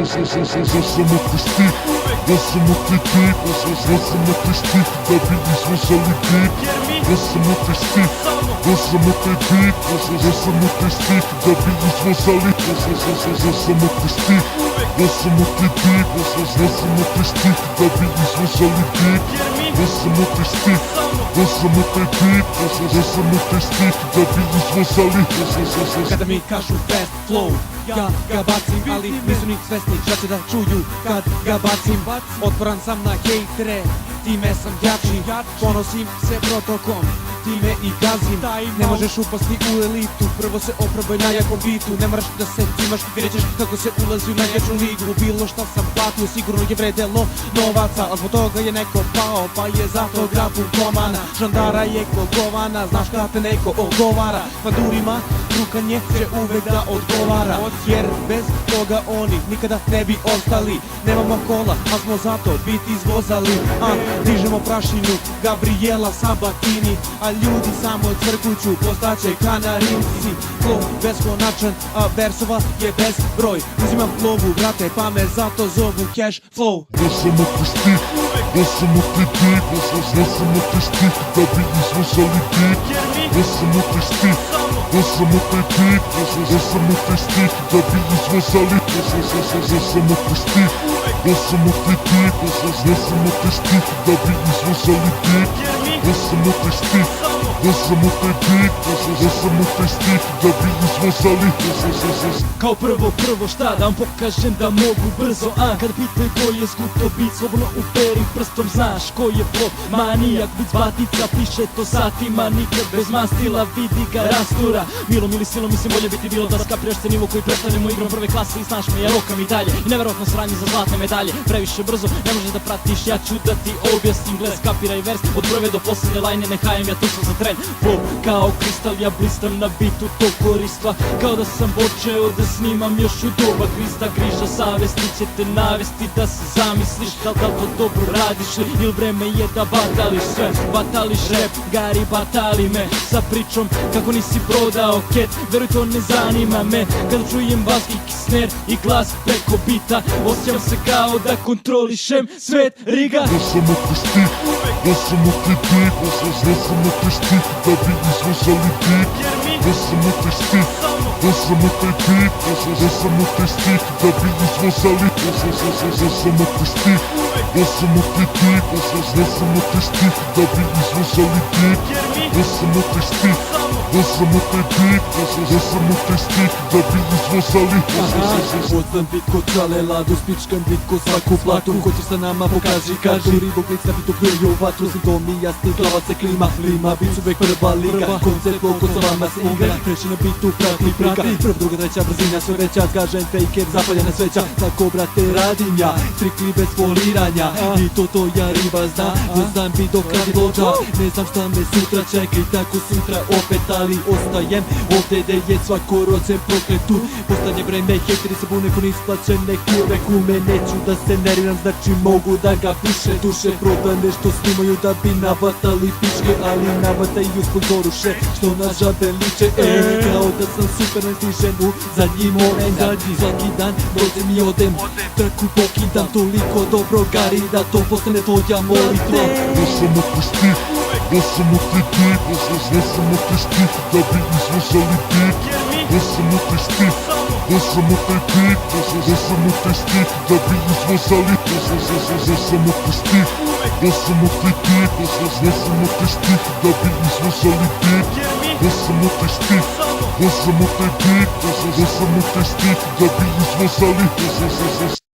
samo te stih, ja samo te bit, ja samo te stih, da bi izvozali bit. Ja samo te stih, ja samo te bit, ja samo te stih, da bi izvozali. Ja samo te stih, ja samo te bit, ja samo te stih, da bi izvozali bit. Ja samo te stih, ja samo te bit, ja samo te stih, da bi izvozali. Kada mi kažu fast flow, ja ga bacim, ali nisu ni svesni šta će da čuju kad ga bacim. Otporan sam na hejtere, time sam jači, ponosim se protokom, time i gazim. Ne možeš upasti u elitu, prvo se oprobaj na jakom bitu. Ne moraš da se cimaš, vidjet ćeš kako se ulazi u najjaču ligu. Bilo šta sam platio, sigurno je vredelo novaca, al zbog toga je neko pao, pa je zato grab pun komana. Žandara je kolgovana, znaš kad te neko ogovara. Pandurima rukanje će uvek da odgovara, jer bez toga oni nikada ne bi ostali. Nemamo kola, a smo zato bit izvozali. Dižemo prašinu, Gabriela Sabatini, a ljudi samo crkuću, postaće kanarinci. Flow beskonačan, a versova je bezbroj. Uzimam lovu, brate, pa me zato zovu cash flow. Ja samo te stih, ja samo te bit, ja samo te stih, da bi izvozali bit. Ja samo te stih, ja samo te bit, ja samo te stih, da bi izvozali. Ja samo te stih, ja samo te bit, ja samo te stih, da bi izvozali bit. Ja samo te stih, ja samo te bit, ja samo te stih, da bi izvozali. Kao prvo šta da vam pokažem da mogu brzo. Kad pitaju ko je skuto bit, slobodno uperi prstom, znaš ko je plot. Manijak, bit batica, piše to satima, nikad bez mastila, vidi ga rastura. Milom ili silom, mislim bolje biti bilo da skapiraš te nivo koji predstavljamo igrom prve klase i znaš me, ja rokam i dalje. I neverovatno sranje za zlatne medalje, previše brzo, ne možeš da pratiš, ja ću da ti objasnim. Gle, skapiraj vers, od prve do posljednje lajne, ne hajem, ja tu sam za tren. Flow kao kristal, ja blistam na bitu tog koristva, kao da sam počeo da snimam još u doba Krista. Griža savesti će te navesti da se zamisliš, da li to dobro radiš ili vreme je da batališ sve. Batališ rap, Gari batali me sa pričom kako nisi prodao ket, veruj to ne zanima me. Kada čujem bas, kick, snare i glas preko bita, osjećam se kao da kontrolišem svet, riga. Ja samo te stih, ja samo te bit, ja samo te stih, da bi izvozali bit. Ja samo te stih, ja samo te bit, ja samo te stih, da bi izvozali. Ja samo te stih, ja samo te bit, ja samo te stih, da bi izvozali bit. Ja samo te stih, ja samo te bit, ja samo te stih, da bi izvozali. Osam bit ko čalela, dospičkam bit ko svaku platu. Hoćeš sa nama pokaži, kaži ribu klic na bitu pljuju vatru. Simptomi jasni, glava se klima, lima, bit uvek prva liga. Koncert ko sa vama se igra, treći na bitu prati prika. Prva, druga, treća, brzina sve veća, zgažen faker, zapaljena sveća. Tako brate radim ja, strikli bez foliranja, i to ja riba zna. Znam bit dok radi lođa, ne znam šta me sutra čeka i tako sutra opet, ali ostajem ovdje gde je svako rođen prokletu. Postanje vreme, hejteri se bune ko nisplaćene kurve kume. Neću da se nerviram, znači mogu da ga puše. Duše proda nešto snimaju da bi navatali pičke, ali navataju sponzoruše što na žabe liče. Kao da sam super nestižen u zadnji moment. Svaki dan dođem i odem, trku pokidam toliko dobro Gari da to postane tvoja molitva. Ja samo te stih, ja samo te bit, ja samo te stih, da bi izvozali bit. Ja samo te stih, ja samo te bit, ja samo te stih, da bi izvozali. Ja samo te stih, ja samo te bit, ja samo te stih, da bi izvozali bit. Ja samo te stih, ja samo te bit, ja samo te stih, da bi izvozali.